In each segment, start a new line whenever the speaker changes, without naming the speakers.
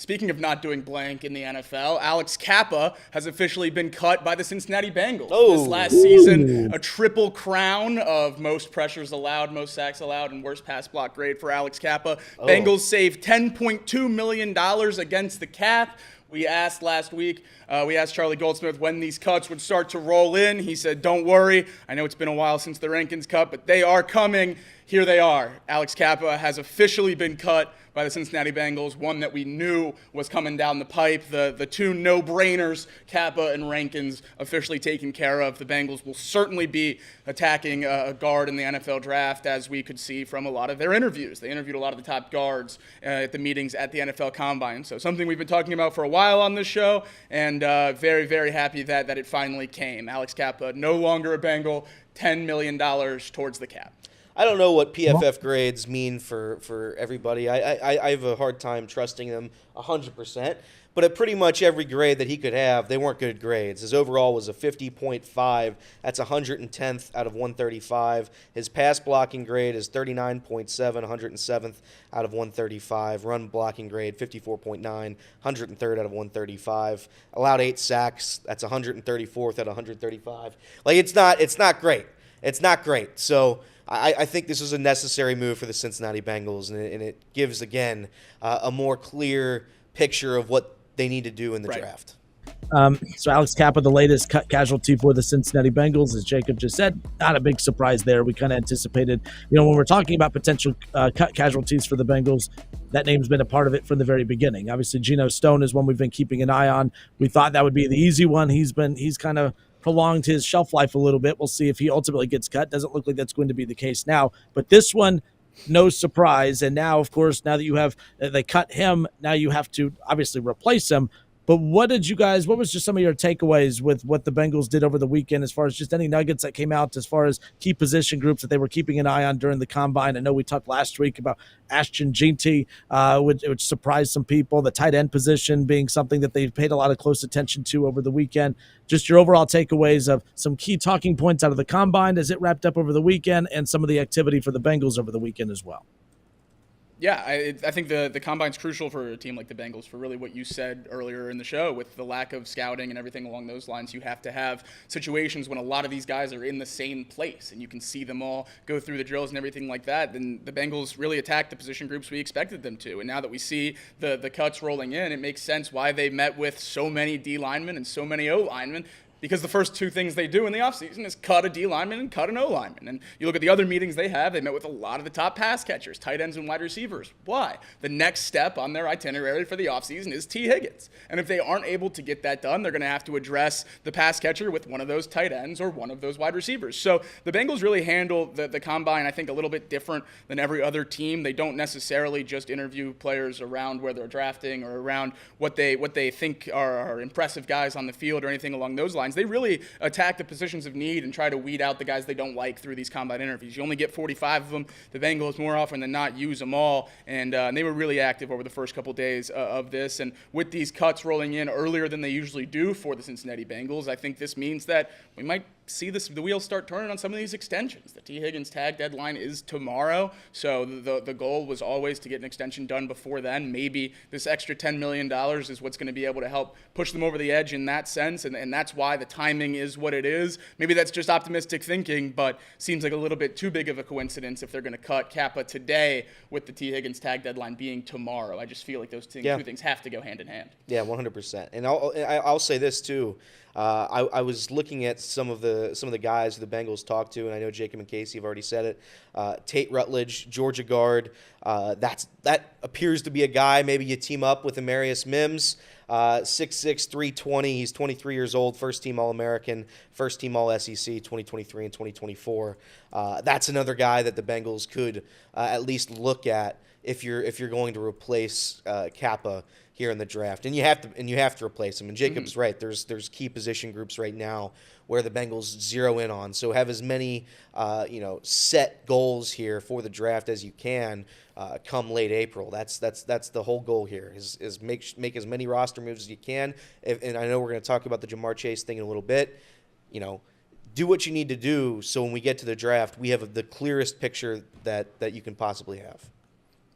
speaking of not doing blank in the NFL, Alex Cappa has officially been cut by the Cincinnati Bengals. This last season, a triple crown of most pressures allowed, most sacks allowed, and worst pass block grade for Alex Cappa. Bengals saved $10.2 million against the cap. We asked last week, we asked Charlie Goldsmith when these cuts would start to roll in. He said, don't worry. I know it's been a while since the Rankins cut, but they are coming. Here they are. Alex Cappa has officially been cut by the Cincinnati Bengals, one that we knew was coming down the pipe. The two no-brainers, Kappa and Rankins, officially taken care of. The Bengals will certainly be attacking a guard in the NFL draft, as we could see from a lot of their interviews. They interviewed a lot of the top guards at the meetings at the NFL Combine. So something we've been talking about for a while on this show, and very, very happy that it finally came. Alex Cappa, no longer a Bengal, $10 million towards the cap.
I don't know what PFF grades mean for everybody. I have a hard time trusting them 100%. But at pretty much every grade that he could have, they weren't good grades. His overall was a 50.5. That's 110th out of 135. His pass blocking grade is 39.7, 107th out of 135. Run blocking grade, 54.9, 103rd out of 135. Allowed 8 sacks. That's 134th out of 135. Like, it's not great. It's not great. So I think this was a necessary move for the Cincinnati Bengals, and it gives, again, a more clear picture of what they need to do in the draft.
So Alex Cappa, the latest cut casualty for the Cincinnati Bengals, as Jacob just said, not a big surprise there. We kind of anticipated, when we're talking about potential cut casualties for the Bengals, that name's been a part of it from the very beginning. Obviously, Geno Stone is one we've been keeping an eye on. We thought that would be the easy one. He's kind of prolonged his shelf life a little bit. We'll see if he ultimately gets cut. Doesn't look like that's going to be the case now. But this one, no surprise. And now, of course, now that you have they cut him, now you have to obviously replace him. But what was just some of your takeaways with what the Bengals did over the weekend, as far as just any nuggets that came out as far as key position groups that they were keeping an eye on during the Combine? I know we talked last week about Ashton Jeanty, which surprised some people, the tight end position being something that they've paid a lot of close attention to over the weekend. Just your overall takeaways of some key talking points out of the Combine as it wrapped up over the weekend, and some of the activity for the Bengals over the weekend as well.
Yeah, I think the Combine's crucial for a team like the Bengals, for really what you said earlier in the show, with the lack of scouting and everything along those lines. You have to have situations when a lot of these guys are in the same place and you can see them all go through the drills and everything like that. Then the Bengals really attacked the position groups we expected them to. And now that we see the cuts rolling in, it makes sense why they met with so many D linemen and so many O linemen. Because the first two things they do in the offseason is cut a D lineman and cut an O lineman. And you look at the other meetings they met with a lot of the top pass catchers, tight ends and wide receivers. Why? The next step on their itinerary for the offseason is T. Higgins. And if they aren't able to get that done, they're going to have to address the pass catcher with one of those tight ends or one of those wide receivers. So the Bengals really handle the Combine, I think, a little bit different than every other team. They don't necessarily just interview players around where they're drafting or around what they think are impressive guys on the field or anything along those lines. They really attack the positions of need and try to weed out the guys they don't like through these Combine interviews. You only get 45 of them. The Bengals, more often than not, use them all, and they were really active over the first couple days of this. And with these cuts rolling in earlier than they usually do for the Cincinnati Bengals, I think this means that we might see the wheels start turning on some of these extensions. The T. Higgins tag deadline is tomorrow, so the goal was always to get an extension done before then. Maybe this extra $10 million is what's going to be able to help push them over the edge in that sense, and that's why the timing is what it is. Maybe that's just optimistic thinking, but seems like a little bit too big of a coincidence if they're going to cut Kappa today with the T. Higgins tag deadline being tomorrow. I just feel like those two things have to go hand in hand.
Yeah, 100%. And I'll say this too. I was looking at some of the guys who the Bengals talked to, and I know Jacob and Casey have already said it. Tate Rutledge, Georgia guard. That appears to be a guy. Maybe you team up with Amarius Mims, 6'6", 320. He's 23 years old, first-team All-American, first-team All-SEC 2023 and 2024. That's another guy that the Bengals could at least look at if you're going to replace Kappa here in the draft, and you have to replace him. And Jacob's right. There's key position groups right now where the Bengals zero in on. So have as many set goals here for the draft as you can come late April. That's the whole goal here is make as many roster moves as you can. And I know we're going to talk about the Jamar Chase thing in a little bit. Do what you need to do so when we get to the draft, we have the clearest picture that you can possibly have.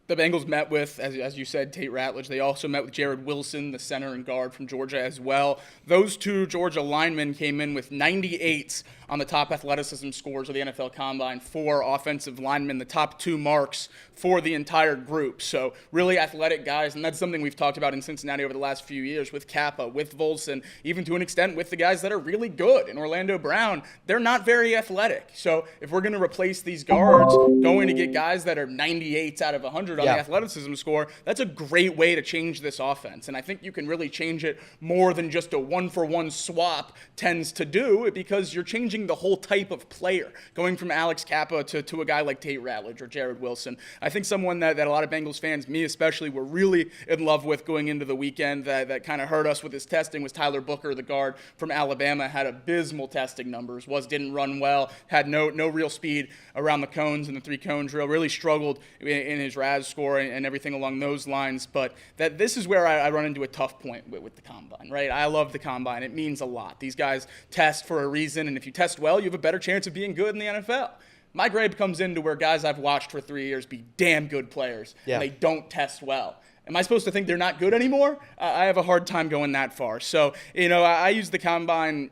The Bengals met with, as you said, Tate Ratledge. They also met with Jared Wilson, the center and guard from Georgia as well. Those two Georgia linemen came in with 98s on the top athleticism scores of the NFL Combine for offensive linemen, the top 2 marks for the entire group. So really athletic guys, and that's something we've talked about in Cincinnati over the last few years with Kappa, with Volson, even to an extent with the guys that are really good. In Orlando Brown, they're not very athletic. So if we're going to replace these guards, going to get guys that are 98s out of 100 on the athleticism score, that's a great way to change this offense. And I think you can really change it more than just a one-for-one swap tends to do, because you're changing the whole type of player, going from Alex Cappa to a guy like Tate Ratledge or Jared Wilson. I think someone that a lot of Bengals fans, me especially, were really in love with going into the weekend that kind of hurt us with his testing was Tyler Booker, the guard from Alabama. Had abysmal testing numbers, didn't run well, had no real speed around the cones and the 3-cone drill, really struggled in his RAS score and everything along those lines. But this is where I run into a tough point with the Combine, right? I love the Combine. It means a lot. These guys test for a reason, and if you test well, you have a better chance of being good in the NFL. My grade comes into where guys I've watched for 3 years be damn good players, and they don't test well. Am I supposed to think they're not good anymore? I have a hard time going that far. So, I use the Combine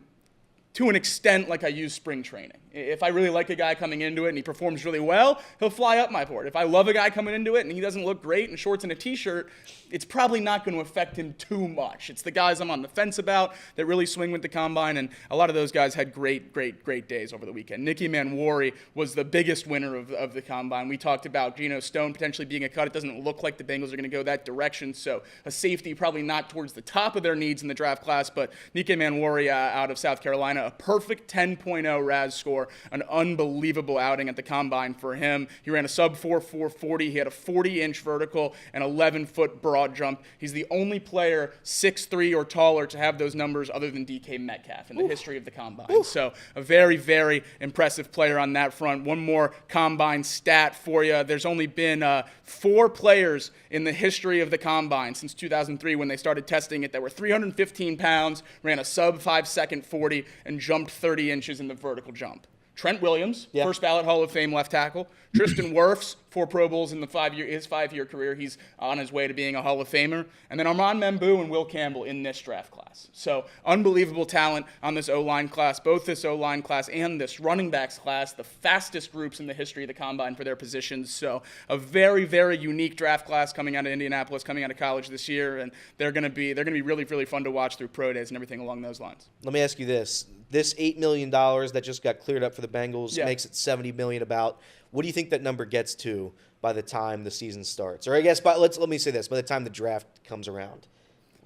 to an extent like I use spring training. If I really like a guy coming into it and he performs really well, he'll fly up my board. If I love a guy coming into it and he doesn't look great in shorts and a t-shirt, it's probably not going to affect him too much. It's the guys I'm on the fence about that really swing with the Combine, and a lot of those guys had great days over the weekend. Nicky Manwari was the biggest winner of the Combine. We talked about Geno Stone potentially being a cut. It doesn't look like the Bengals are going to go that direction, so a safety probably not towards the top of their needs in the draft class, but Nicky Manwari out of South Carolina, a perfect 10.0 RAS score, an unbelievable outing at the Combine for him. He ran a sub-4 440. He had a 40-inch vertical and 11-foot broad jump. He's the only player 6'3" or taller to have those numbers other than DK Metcalf in the history of the Combine. So a very, very impressive player on that front. One more Combine stat for you. There's only been 4 players in the history of the Combine since 2003 when they started testing it that were 315 pounds, ran a sub-5-second 40, and jumped 30 inches in the vertical jump. Trent Williams, first ballot Hall of Fame left tackle. Tristan Wirfs, 4 Pro Bowls in his 5-year career. He's on his way to being a Hall of Famer. And then Armand Membou and Will Campbell in this draft class. So unbelievable talent on this O-line class, both this O-line class and this running backs class, the fastest groups in the history of the Combine for their positions. So a very, very unique draft class coming out of Indianapolis, coming out of college this year, and they're going to be really, really fun to watch through pro days and everything along those lines.
Let me ask you this. This $8 million that just got cleared up for the Bengals makes it $70 million about. What do you think that number gets to by the time the season starts? Or I guess let me say this, by the time the draft comes around.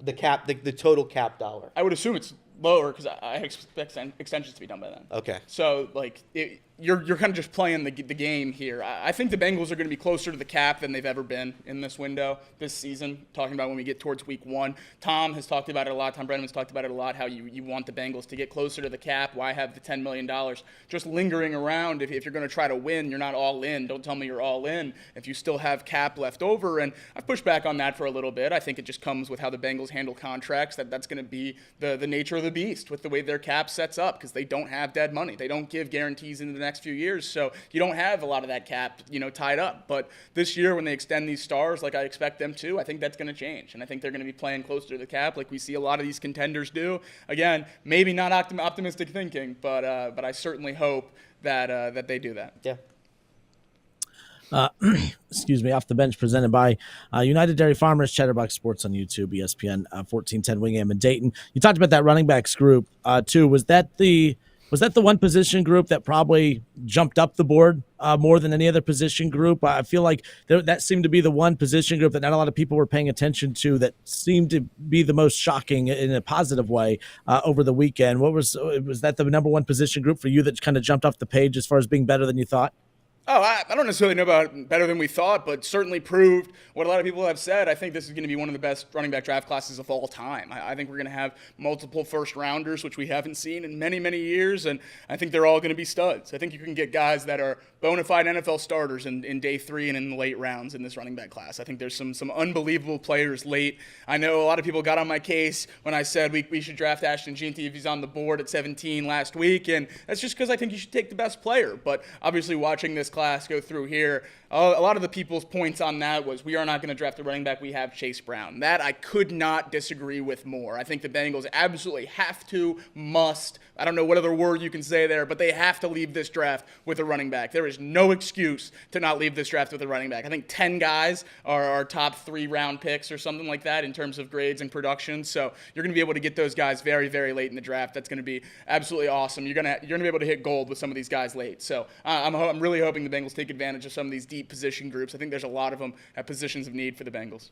The total cap dollar.
I would assume it's lower because I expect extensions to be done by then.
Okay.
So, you're kind of just playing the game here. I think the Bengals are going to be closer to the cap than they've ever been in this window this season, talking about when we get towards week 1. Tom has talked about it a lot. Tom Brennan has talked about it a lot, how you want the Bengals to get closer to the cap. Why have the $10 million just lingering around? If you're going to try to win, you're not all in. Don't tell me you're all in if you still have cap left over. And I've pushed back on that for a little bit. I think it just comes with how the Bengals handle contracts. That's going to be the nature of the beast with the way their cap sets up, because they don't have dead money. They don't give guarantees into the next few years, so you don't have a lot of that cap, tied up. But this year, when they extend these stars like I expect them to, I think that's going to change, and I think they're going to be playing closer to the cap like we see a lot of these contenders do. Again, maybe not optimistic thinking, but I certainly hope that they do that.
Yeah.
Excuse me, Off the Bench presented by United Dairy Farmers, Chatterbox Sports on YouTube, ESPN 1410 Wingham and Dayton. You talked about that running backs group too. Was that the one position group that probably jumped up the board more than any other position group? I feel like that seemed to be the one position group that not a lot of people were paying attention to, that seemed to be the most shocking in a positive way over the weekend. Was that the number one position group for you that kind of jumped off the page as far as being better than you thought?
Oh, I don't necessarily know about better than we thought, but certainly proved what a lot of people have said. I think this is going to be one of the best running back draft classes of all time. I think we're going to have multiple first-rounders, which we haven't seen in many, many years, and I think they're all going to be studs. I think you can get guys that are bona fide NFL starters in day 3 and in the late rounds in this running back class. I think there's some unbelievable players late. I know a lot of people got on my case when I said we should draft Ashton Jeanty if he's on the board at 17 last week, and that's just because I think you should take the best player. But obviously watching this class class go through here, a lot of the people's points on that was we are not going to draft a running back. We have Chase Brown. That I could not disagree with more. I think the Bengals absolutely have to, must, I don't know what other word you can say there, but they have to leave this draft with a running back. There is no excuse to not leave this draft with a running back. I think 10 guys are our top 3-round picks or something like that in terms of grades and production. So you're going to be able to get those guys very, very late in the draft. That's going to be absolutely awesome. You're going to be able to hit gold with some of these guys late. So I'm really hoping the Bengals take advantage of some of these deep position groups. I think there's a lot of them at positions of need for the Bengals.